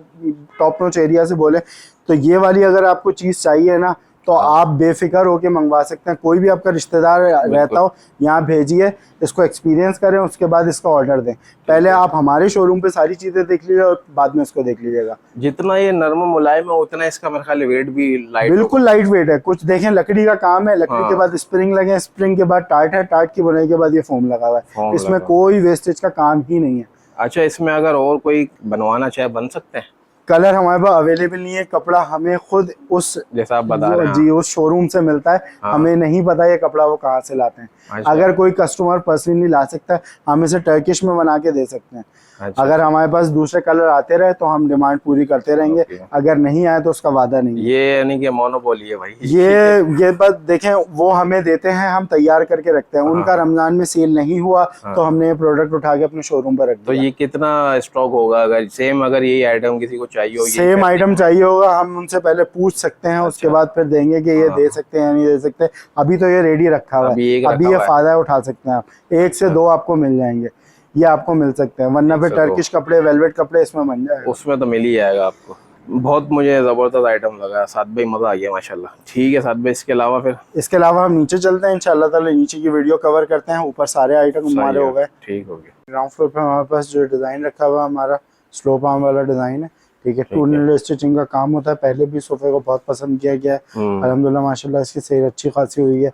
टॉप नॉच एरिया से बोले, तो ये वाली अगर आपको चीज चाहिए ना तो आप बेफिक्र होके मंगवा सकते हैं। कोई भी आपका रिश्तेदार रहता हो, यहाँ भेजिए, इसको एक्सपीरियंस करें, उसके बाद इसका ऑर्डर दें। पहले आप हमारे शोरूम पे सारी चीजें देख लीजिए और बाद में इसको देख लीजिएगा। जितना ये नरम मुलायम है उतना इसका मेरे ख्याल वेट भी लाइट, बिल्कुल लाइट वेट है। कुछ देखें, लकड़ी का काम है, लकड़ी के बाद स्प्रिंग लगे, स्प्रिंग के बाद टार्ट है, टार्ट की बुनाई के बाद ये फोम लगा हुआ है। इसमें कोई वेस्टेज का काम ही नहीं है। अच्छा, इसमें अगर और कोई बनवाना चाहे बन सकते हैं? कलर हमारे पास अवेलेबल नहीं है, कपड़ा हमें खुद उस जैसा आप बता रहे हैं जी उस शोरूम से मिलता है। हमें नहीं पता ये कपड़ा वो कहाँ से लाते हैं। अच्छा। अगर कोई कस्टमर पर्सनली ला सकता है, हम इसे टर्किश में बना के दे सकते हैं। अच्छा। अगर हमारे पास दूसरे कलर आते रहे तो हम डिमांड पूरी करते रहेंगे, अगर नहीं आए तो उसका वादा नहीं है। ये यानी कि मोनोपोली है भाई। ये बात देखें, वो हमें देते हैं, हम तैयार करके रखते हैं। उनका रमजान में सेल नहीं हुआ तो हमने ये प्रोडक्ट उठा के अपने शोरूम पर रख दिया। तो ये कितना स्टॉक होगा अगर यही आइटम किसी को चाहिए हो? सेम आइटम चाहिए होगा, हम उनसे पहले पूछ सकते हैं। उसके बाद फिर देंगे कि ये दे सकते हैं या नहीं दे सकते। अभी तो ये रेडी रखा हुआ है, अभी ये फायदा उठा सकते हैं आप। 1 से 2 आपको मिल जाएंगे, ये आपको मिल सकते हैं। वरना फिर टर्किश कपड़े, वेलवेट कपड़े इसमें बन जाएगा। उसमें तो मिल ही जाएगा आपको। बहुत मुझे जबरदस्त आइटम लगा साथ भाई, मजा आ गया माशाल्लाह। ठीक है साथ भाई, इसके अलावा हम नीचे चलते हैं, इंशाल्लाह ताला नीचे की वीडियो कवर करते हैं। ऊपर सारे आइटम हमारे हो गए। ठीक हो गया। ग्राउंड फ्लोर पे हमारे पास जो डिजाइन रखा हुआ है, हमारा स्लोप आर्म वाला डिजाइन है। ठीक है, 2 नीडल स्टिचिंग का काम होता है। पहले भी सोफे को बहुत पसंद किया गया है, अल्हम्दुलिल्लाह माशाल्लाह इसकी सेल अच्छी खासी हुई है।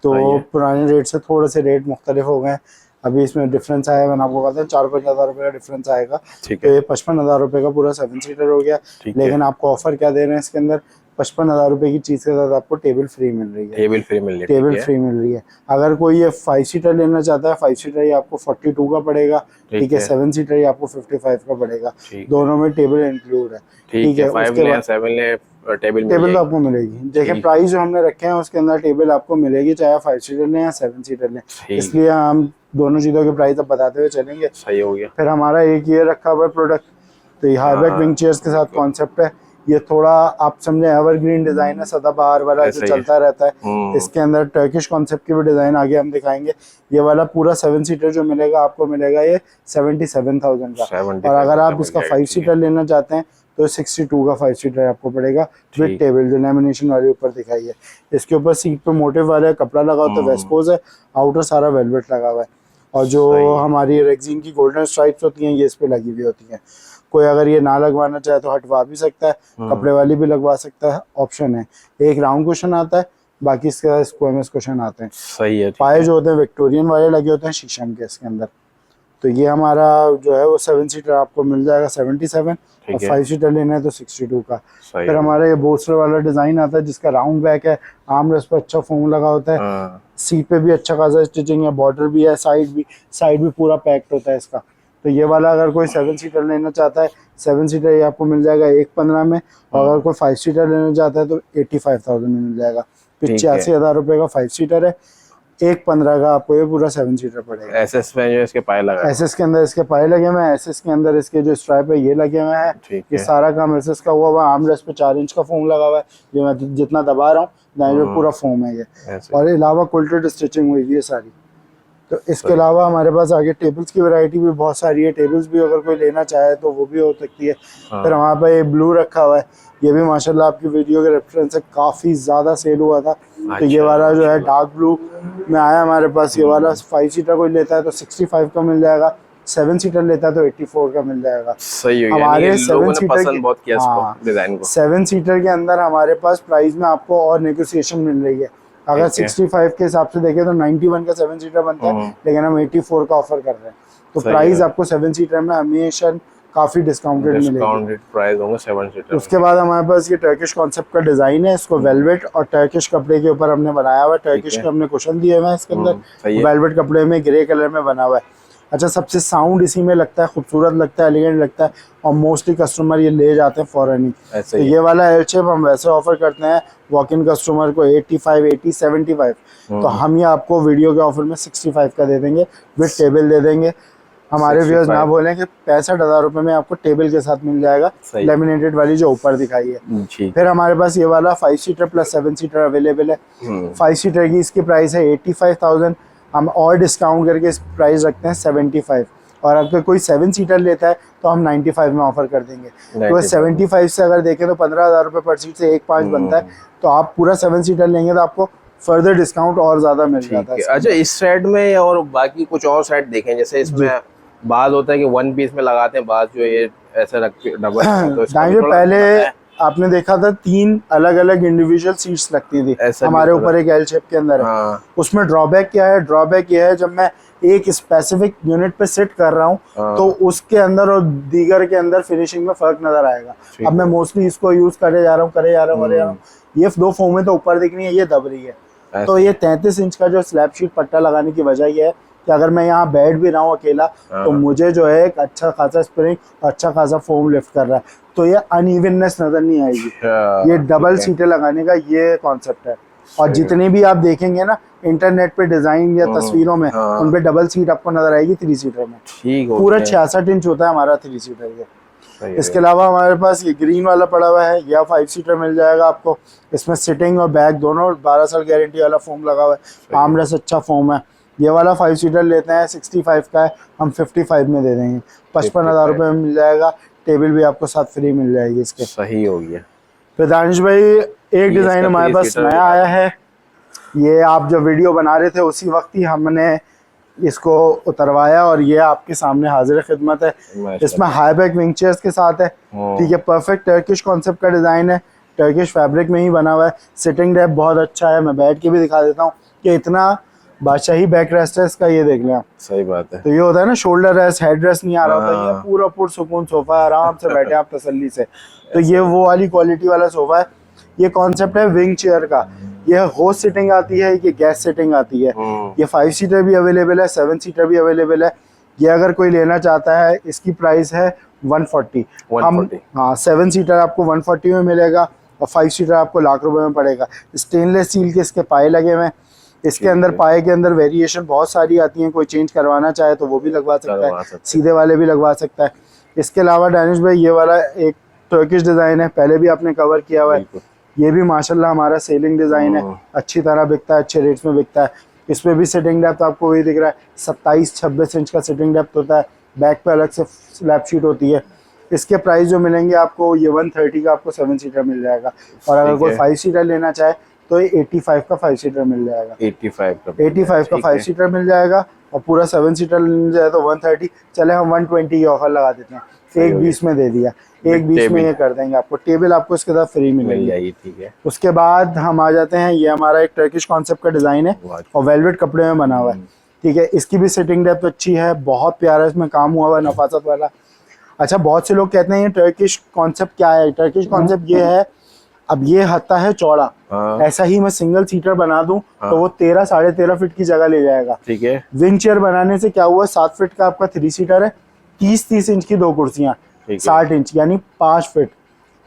तो पुराने रेट से थोड़े से रेट मुख्तलिफ हो गए। अभी इसमें डिफरेंस आया, मैंने आपको कहता है 4-5 हज़ार रुपये का डिफरेंस आएगा। तो ये 55,000 रुपये का पूरा 7 सीटर हो गया। लेकिन आपको ऑफर क्या दे रहे हैं इसके अंदर, 55,000 रुपये की चीज के साथ आपको टेबल फ्री मिल रही है। टेबल फ्री मिल रही है। अगर कोई ये 5 सीटर लेना चाहता है, 5 सीटर ये आपको 42 का पड़ेगा। ठीक है, 7 सीटर ये आपको 55 का पड़ेगा। दोनों में टेबल इंक्लूड है। ठीक है, उसके बाद टेबल तो आपको मिलेगी। देखिए प्राइस जो हमने रखे हैं उसके अंदर टेबल आपको मिलेगी, चाहे 5 सीटर लें या 7 सीटर लें। इसलिए हम दोनों चीजों के प्राइस अब बताते हुए चलेंगे। सही हो गया। फिर हमारा एक ये रखा हुआ है प्रोडक्ट, तो ये हाई बैक विंग चेयर्स के साथ कॉन्सेप्ट है। ये थोड़ा आप समझे एवरग्रीन डिजाइन है, सदाबहार वाला जो चलता रहता है। इसके अंदर टर्किश कॉन्सेप्ट की भी डिजाइन आगे हम दिखाएंगे। ये वाला पूरा 7 सीटर जो मिलेगा आपको मिलेगा ये 77,000 का। और अगर आप इसका 5 सीटर लेना चाहते हैं तो 62 का 5 सीटर आपको पड़ेगा विद टेबल, जो लेमिनेशन वाले ऊपर दिखाई है। इसके ऊपर सीट पे मोटिव वाला कपड़ा लगा होता है, वेस्कोज है, आउटर सारा वेलवेट लगा हुआ है। और जो हमारी रेक्सिन की गोल्डन स्ट्राइप्स होती हैं ये इस पे लगी हुई होती हैं। कोई अगर ये ना लगवाना चाहे तो हटवा भी सकता है, कपड़े वाली भी लगवा सकता है, ऑप्शन है। एक राउंड कुशन आता है, बाकी इसके स्क्वायर कुशन आते हैं। सही है। पाए जो होते हैं विक्टोरियन वाले लगे होते हैं शीशम के इसके अंदर। तो ये हमारा जो है वो 7 सीटर आपको मिल जाएगा 77, और 5 सीटर लेना है तो 62 का। फिर हमारा ये बोस्टर वाला डिजाइन आता है जिसका राउंड बैक है, आर्म रेस्ट पे अच्छा फोम लगा होता है, सीट पे भी अच्छा खासा स्टिचिंग है, बॉर्डर भी है, साइड भी पूरा पैक्ड होता है इसका। तो ये वाला अगर कोई 7 सीटर लेना चाहता है, 7 सीटर ये आपको मिल जाएगा 1,15 में। और अगर कोई 5 सीटर लेना चाहता है तो 85,000 में मिल जाएगा। 85,000 रुपये का 5 सीटर है, 1,15 का आपको ये पूरा 7 सीटर पड़ेगा। एसएस में जो इसके पाए लगे, एसएस के अंदर इसके पाए लगे हुए हैं, एसएस के अंदर इसके जो स्ट्राइप है ये लगे हुए हैं। ये सारा काम एसएस का हुआ है। आर्म रेस्ट पे 4 इंच का फोम लगा हुआ है, जो मैं जितना दबा रहा हूँ दाएं पूरा फोम है ये। और अलावा क्विल्टेड स्टिचिंग हुई है सारी। तो इसके अलावा हमारे पास आगे टेबल्स की वैरायटी भी बहुत सारी है। टेबल्स भी अगर कोई लेना चाहे तो वो भी हो सकती है। फिर हमारे पास ये ब्लू रखा हुआ है, ये भी माशाल्लाह आपकी वीडियो के रेफरेंस से काफ़ी ज़्यादा सेल हुआ था। तो ये वाला जो है डार्क ब्लू में आया हमारे पास। ये वाला 5 सीटर कोई लेता है तो 65 का मिल जाएगा, 7 सीटर लेता है तो 84 का मिल जाएगा। सही हो हमारे 7 सीटर पसंद बहुत किया इसको, डिजाइन को। 7 सीटर के अंदर हमारे पास प्राइस में आपको और नेगोशिएशन मिल रही है। अगर 65 के हिसाब से देखें तो 91 का 7 सीटर बनता है, लेकिन हम 84 का ऑफर कर रहे हैं। तो प्राइस आपको 7 सीटर में हमेशा काफी डिस्काउंटेड मिलेगी। प्राइस होगा 7 सीटर। उसके बाद हमारे पास ये टर्किश कॉन्सेप्ट का डिजाइन है। इसको वेलवेट और टर्किश कपड़े के ऊपर हमने बनाया हुआ है। टर्किश के हमने कुशन दिए हुए हैं इसके अंदर, वेलवेट कपड़े में ग्रे कलर में बना हुआ है। अच्छा, सबसे साउंड इसी में लगता है, खूबसूरत लगता है, एलिगेंट लगता है, और मोस्टली कस्टमर ये ले जाते हैं फॉरन ही। तो ये वाला एल शेप हम वैसे ऑफर करते हैं वॉक इन कस्टमर को 85, 80, 75। तो हम ये आपको वीडियो के ऑफर में 65 का दे देंगे, विद टेबल दे देंगे। हमारे व्यूअर्स ना बोलें कि 65,000 रुपए में आपको टेबल के साथ मिल जाएगा, लेमिनेटेड वाली जो ऊपर दिखाई है। फिर हमारे पास ये वाला 5 सीटर प्लस 7 सीटर अवेलेबल है। 5 सीटर की इसकी प्राइस है 85,000, हम और डिस्काउंट करके इस प्राइस रखते हैं 75। और अगर कोई 7 सीटर लेता है तो हम 95 में ऑफर कर देंगे। तो 75 से अगर देखें तो 15,000 रुपये पर सीट से 1.5 बनता है। तो आप पूरा 7 सीटर लेंगे तो आपको फर्दर डिस्काउंट और ज्यादा मिल जाता है। अच्छा, इस साइड में और बाकी कुछ और साइड देखें, जैसे इसमें बाद होता है कि 1 पीस में लगाते हैं, बाद जो ये ऐसे रख के डबल। तो पहले आपने देखा था 3 अलग अलग इंडिविजुअल सीट्स लगती थी हमारे ऊपर एक एल शेप के अंदर है। उसमें ड्रॉबैक क्या है? ड्रॉबैक ये है, जब मैं एक स्पेसिफिक यूनिट पे सिट कर रहा हूँ तो उसके अंदर और दीगर के अंदर फिनिशिंग में फर्क नजर आएगा। अब मैं मोस्टली इसको यूज करे जा रहा हूँ। ये 2 फोमें तो ऊपर दिख रही है, ये दब रही है। तो ये 33 इंच का जो स्लैब शीट पट्टा लगाने की वजह ये है कि अगर मैं यहाँ बैठ भी रहा हूँ अकेला तो मुझे जो है एक अच्छा खासा स्प्रिंग, अच्छा खासा फोम लिफ्ट कर रहा है, तो ये अनइवननेस नजर नहीं आएगी। ये डबल सीटें लगाने का ये कॉन्सेप्ट है। और जितने भी आप देखेंगे ना इंटरनेट पे डिजाइन या तस्वीरों में, उन पे डबल सीट आपको नजर आएगी 3 सीटर में। पूरा 66 इंच होता है हमारा 3 सीटर के। इसके अलावा हमारे पास ये ग्रीन वाला पड़ा हुआ है, या 5 सीटर मिल जाएगा आपको। इसमें सिटिंग और बैक दोनों 12 साल गारंटी वाला फोम लगा हुआ है, आर्मरेस्ट अच्छा फोम है। ये वाला 5 सीटर लेते हैं 65 का है, हम 55 में दे देंगे, 55,000 रुपये में मिल जाएगा। टेबल भी आपको साथ फ्री मिल जाएगी इसके। सही हो गया। फिर दानिश भाई एक डिजाइन हमारे पास नया आया है। ये आप जब वीडियो बना रहे थे उसी वक्त ही हमने इसको उतरवाया और ये आपके सामने हाजिर खिदमत है। इसमें हाई बैक विंग चेयर्स के साथ है, ठीक है। परफेक्ट टर्किश कॉन्सेप्ट का डिजाइन है, टर्किश फैब्रिक में ही बना हुआ है। सिटिंग डेप्थ बहुत अच्छा है, मैं बैठ के भी दिखा देता हूँ कि इतना बादशाही बैक रेस्ट है इसका, ये देख लें आप। सही बात है। तो ये होता है ना शोल्डर रेस्ट, हेड रेस्ट नहीं आ रहा होता, ये पूरा पुरसुकून सोफा है, आराम से बैठे आप तसल्ली से। तो ये वो वाली क्वालिटी वाला सोफा है। ये कॉन्सेप्ट है विंग चेयर का। ये होस्ट सिटिंग आती है, ये गैस सिटिंग आती है। ये 5 सीटर भी अवेलेबल है, 7 सीटर भी अवेलेबल है। ये अगर कोई लेना चाहता है इसकी प्राइस है 140। हम 7 सीटर आपको 140 में मिलेगा और 5 सीटर आपको लाख रुपए में पड़ेगा। स्टेनलेस स्टील के इसके पाए लगे हुए हैं। इसके अंदर पाए के अंदर वेरिएशन बहुत सारी आती हैं, कोई चेंज करवाना चाहे तो वो भी लगवा सकता है, सीधे वाले भी लगवा सकता है। इसके अलावा दानिश भाई ये वाला एक टर्किश डिजाइन है, पहले भी आपने कवर किया हुआ है। ये भी माशाल्लाह हमारा सेलिंग डिजाइन है, अच्छी तरह बिकता है, अच्छे रेट्स में बिकता है। इसमें भी सिटिंग डेप्थ आपको वही दिख रहा है, 27-26 इंच का सिटिंग डेप्थ होता है। बैक पे अलग से स्लैब शीट होती है। इसके प्राइस जो मिलेंगे आपको, ये 130 का आपको 7 सीटर मिल जाएगा। और अगर कोई 5 सीटर लेना चाहे तो 85 का 5 सीटर मिल जाएगा। 85 का 5 सीटर मिल जाएगा और पूरा 7 सीटर मिल जाए तो 130। चले हम 120 की ऑफर लगा देते हैं, 120 में दे दिया, 120 में ये कर देंगे आपको। टेबल आपको इसके साथ फ्री मिल जाएगी, ठीक है। उसके बाद हम आ जाते हैं, ये हमारा एक टर्किश कॉन्सेप्ट का डिजाइन है और वेलवेट कपड़े में बना हुआ है, ठीक है। इसकी भी सिटिंग डेप्थ अच्छी है, बहुत प्यारा इसमें काम हुआ हुआ है, नफासत वाला। अच्छा, बहुत से लोग कहते हैं ये टर्किश कॉन्सेप्ट क्या है? टर्किश कॉन्सेप्ट ये है, अब ये हत्ता है चौड़ा, ऐसा ही मैं सिंगल सीटर बना दूं तो वो 13-13.5 फीट की जगह ले जाएगा, ठीक है। विंग चेयर बनाने से क्या हुआ, 7 फीट का आपका 3 सीटर है, 30-30 इंच की 2 कुर्सियां, 60 इंच यानी 5 फीट।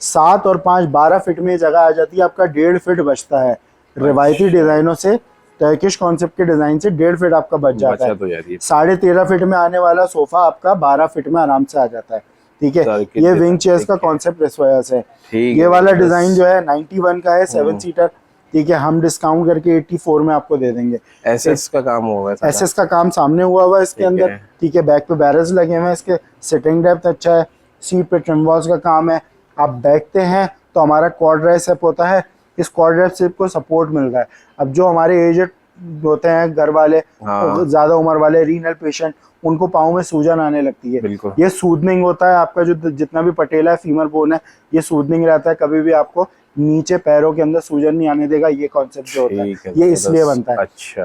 7 और 5 12 फीट में जगह आ जाती है, आपका 1.5 फीट बचता है। रिवायती डिजाइनों से, टर्किश कॉन्सेप्ट के डिजाइन से 1.5 फीट आपका बच जाता है। 13.5 फीट में आने वाला सोफा आपका 12 फीट में आराम से आ जाता है, ठीक है। ये विंग चेयर्स का कॉन्सेप्ट इस वजह से। ये वाला डिजाइन जो है 91 का है, 7 सीटर, ठीक है, हम डिस्काउंट करके 84 में आपको दे देंगे। एसएस का काम हुआ है, एसएस का काम सामने हुआ हुआ है इसके अंदर, ठीक है। बैक पे बैरल्स लगे हुए हैं, इसके सिटिंग डेप्थ अच्छा है, सीट पे ट्रिम वॉल्स का काम है। आप बैठते हैं तो हमारा क्वाड ड्राइव स्टेप होता है, इस क्वाड ड्राइव स्टेप को सपोर्ट मिल रहा है। अब जो हमारे एजेड होते हैं घर वाले, ज्यादा उम्र वाले, रीनल पेशेंट, उनको पाँव में सूजन आने लगती है, ये सूदनिंग होता है आपका, जो जितना भी पटेला है, फीमर बोन है, ये सूदनिंग रहता है, कभी भी आपको नीचे पैरों के अंदर सूजन नहीं आने देगा। ये कॉन्सेप्ट जो होता है ये इसलिए बनता है। अच्छा,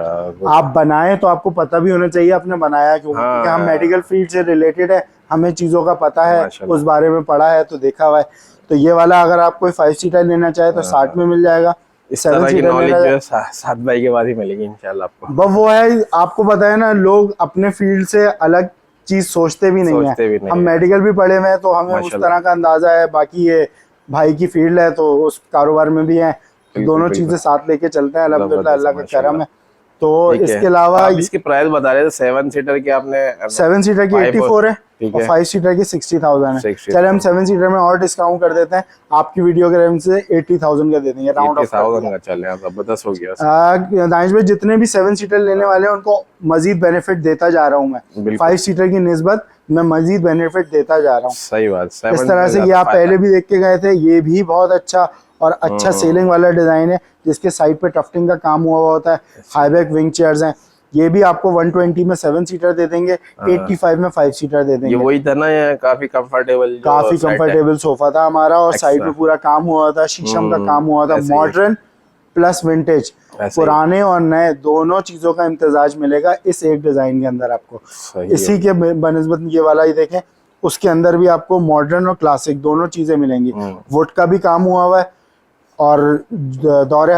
आप बनाए तो आपको पता भी होना चाहिए आपने बनाया क्यों, क्योंकि हम मेडिकल फील्ड से रिलेटेड है, हमें चीजों का पता है, उस बारे में पढ़ा है तो देखा हुआ है। तो ये वाला अगर आप कोई 5 सीटर लेना चाहे तो 60 में मिल जाएगा। इस तरह की नॉलेज जो है सात भाई के बाद ही मिलेगी इंशाल्लाह आपको। वो है, आपको पता है ना, लोग अपने फील्ड से अलग चीज सोचते भी नहीं है। हम मेडिकल भी पढ़े हुए हैं तो हमें उस तरह का अंदाजा है। बाकी ये भाई की फील्ड है तो उस कारोबार में भी है, दोनों चीजें साथ लेके चलते हैं अल्हम्दुलिल्लाह, अल्लाह का करम है। तो इसके अलावा इसके प्राइस बता रहे थे 7 सीटर के, आपने 7 सीटर की 84 है और 5 सीटर की 60,000 है। चले हम 7 सीटर में और डिस्काउंट कर देते हैं, आपकी वीडियो के रेंज से 80,000 का दे देंगे, राउंड ऑफ का चले, जबरदस्त हो गया। दानिश भाई जितने भी 7 सीटर लेने वाले हैं उनको मजीद बेनिफिट देता जा रहा हूँ मैं, 5 सीटर की निस्बत मैं मजीद बेनिफिट देता जा रहा हूँ। सही बात। इस तरह से ये आप पहले भी देख के गए थे, ये भी बहुत अच्छा और अच्छा सेलिंग वाला डिजाइन है, जिसके साइड पे टफ्टिंग का काम हुआ होता है। हाईबैक विंग चेयर्स हैं, ये भी आपको 120 में 7 सीटर दे देंगे, 85 में 5 सीटर दे देंगे। ये वही था ना, काफी कंफर्टेबल सोफा था हमारा, और साइड पे पूरा काम हुआ था, शीशम का काम हुआ था, मॉडर्न प्लस विंटेज, पुराने और नए दोनों चीजों का इम्तिजाज मिलेगा इस एक डिजाइन के अंदर आपको। इसी के बनस्बत ये वाला ही देखें, उसके अंदर भी आपको मॉडर्न और क्लासिक दोनों चीजें मिलेंगी। वुड का भी काम हुआ हुआ है, और दौरे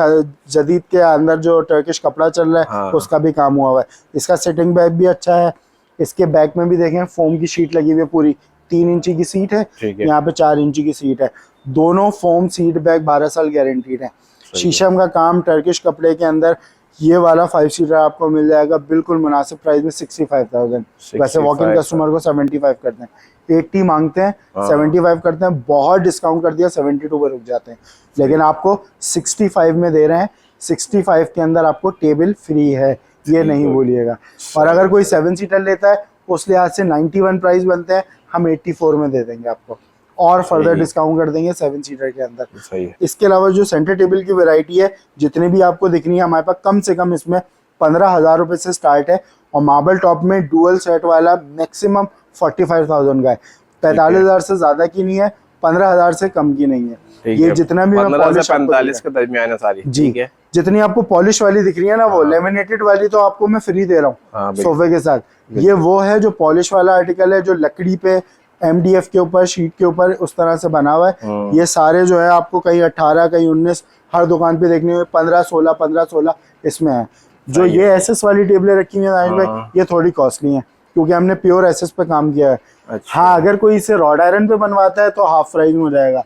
जदीद के अंदर जो टर्किश कपड़ा चल रहा है उसका भी काम हुआ हुआ है। इसका सिटिंग बैग भी अच्छा है। इसके बैक में भी देखें फोम की शीट लगी हुई है, पूरी 3 इंची की सीट है, यहाँ पे 4 इंची की सीट है, दोनों फोम सीट बैग 12 साल गारंटीड है। शीशम का काम टर्किश कपड़े के अंदर, ये वाला 5 सीटर आपको मिल जाएगा बिल्कुल मुनासिब प्राइस में 65,000। वैसे वॉकिंग कस्टमर को 75 करते हैं, 80 मांगते हैं, 75 करते हैं, बहुत डिस्काउंट कर दिया 72 पर रुक जाते हैं, लेकिन आपको 65 में दे रहे हैं। 65 के अंदर आपको टेबल फ्री है, ये नहीं भूलिएगा। और अगर कोई 7 सीटर लेता है उस लिहाज से 91 प्राइस बनते हैं, हम 84 में दे देंगे आपको, और फर्दर डिस्काउंट कर देंगे 7 सीटर के अंदर। सही है। इसके अलावा जो सेंटर टेबल की वैरायटी है, जितनी भी आपको दिखनी है, हमारे पास कम से कम इसमें 15,000 रुपए से स्टार्ट है, और मार्बल टॉप में डुअल सेट वाला मैक्सिमम 45,000 का है। 45,000 से ज्यादा की नहीं है, 15,000 से कम की नहीं है। ये जितना भी 15 से 45 के दरमियान है सारी, ठीक है। जितनी आपको पॉलिश वाली दिख रही है ना, वो लेमिनेटेड वाली तो आपको मैं फ्री दे रहा हूँ सोफे के साथ। ये वो है जो पॉलिश वाला आर्टिकल है, जो लकड़ी पे MDF के ऊपर, शीट के ऊपर उस तरह से बना हुआ है। ये सारे जो है आपको कहीं 18, कहीं 19, हर दुकान पे देखने में 15-16 इसमें है। जो ये SS वाली टेबलें रखी हुई है ये थोड़ी कॉस्टली हैं, क्योंकि हमने प्योर SS पे काम किया है। अच्छा। हाँ, अगर कोई इसे रॉड आयरन पे बनवाता है तो हाफ प्राइस में हो जाएगा।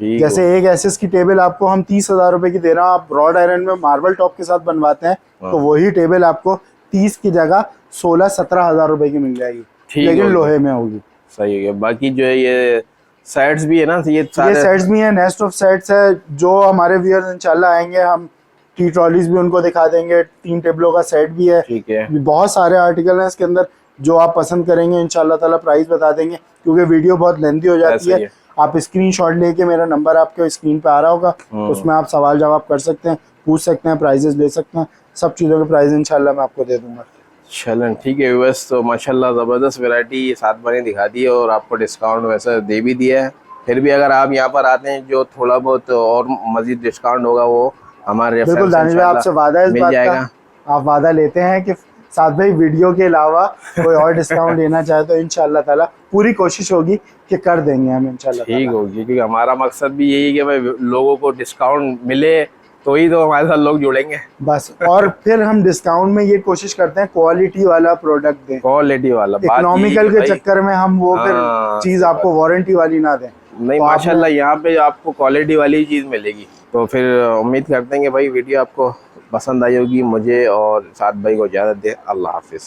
जैसे एक SS की टेबल आपको हम 30,000 रुपए की दे रहा हूँ, आप रॉड आयरन में मार्बल टॉप के साथ बनवाते हैं तो वही टेबल आपको 30 की जगह 16-17 हजार रुपए की मिल जाएगी, लेकिन लोहे में होगी। सही है। बाकी जो है ये सेट्स भी है ना, ये सेट्स भी है, नेस्ट ऑफ सेट्स है। जो हमारे व्यूअर्स इंशाल्लाह आएंगे, हम टी ट्रॉलीज भी उनको दिखा देंगे, 3 टेबलों का सेट भी है, ठीक है। बहुत सारे आर्टिकल हैं इसके अंदर, जो आप पसंद करेंगे इंशाल्लाह ताला प्राइस बता देंगे, क्योंकि वीडियो बहुत लेंथी हो जाती है। आप स्क्रीनशॉट लेके, मेरा नंबर आपके स्क्रीन पे आ रहा होगा, उसमें आप सवाल जवाब कर सकते हैं, पूछ सकते हैं, प्राइजेस ले सकते हैं, सब चीज़ों के प्राइस इंशाल्लाह मैं आपको दे दूंगा। चलन ठीक है व्यूअर्स, तो माशाल्लाह ज़बरदस्त वैरायटी 7 बने दिखा दी है, और आपको डिस्काउंट वैसे दे भी दिया है। फिर भी अगर आप यहाँ पर आते हैं, जो थोड़ा बहुत और मजीद डिस्काउंट होगा वो हमारे बिल्कुल दानिश भाई, आपसे वादा है इस बात का, आप वादा लेते हैं कि साथ भाई वीडियो के अलावा कोई और डिस्काउंट लेना चाहे तो इंशाल्लाह ताला पूरी कोशिश होगी कि कर देंगे हम इंशाल्लाह। ठीक होगी, क्योंकि हमारा मकसद भी यही है कि भाई लोगों को डिस्काउंट मिले, तो ही तो हमारे साथ लोग जुड़ेंगे बस। और फिर हम डिस्काउंट में ये कोशिश करते हैं क्वालिटी वाला प्रोडक्ट दें, क्वालिटी वाला। इकोनॉमिकल के चक्कर में हम वो फिर चीज आपको वारंटी वाली ना दें। नहीं, माशाल्लाह यहाँ पे आपको क्वालिटी वाली चीज मिलेगी। तो फिर उम्मीद करते हैं कि भाई वीडियो आपको पसंद आई होगी। मुझे और साथ भाई को इजाजत दे, अल्लाह हाफिज।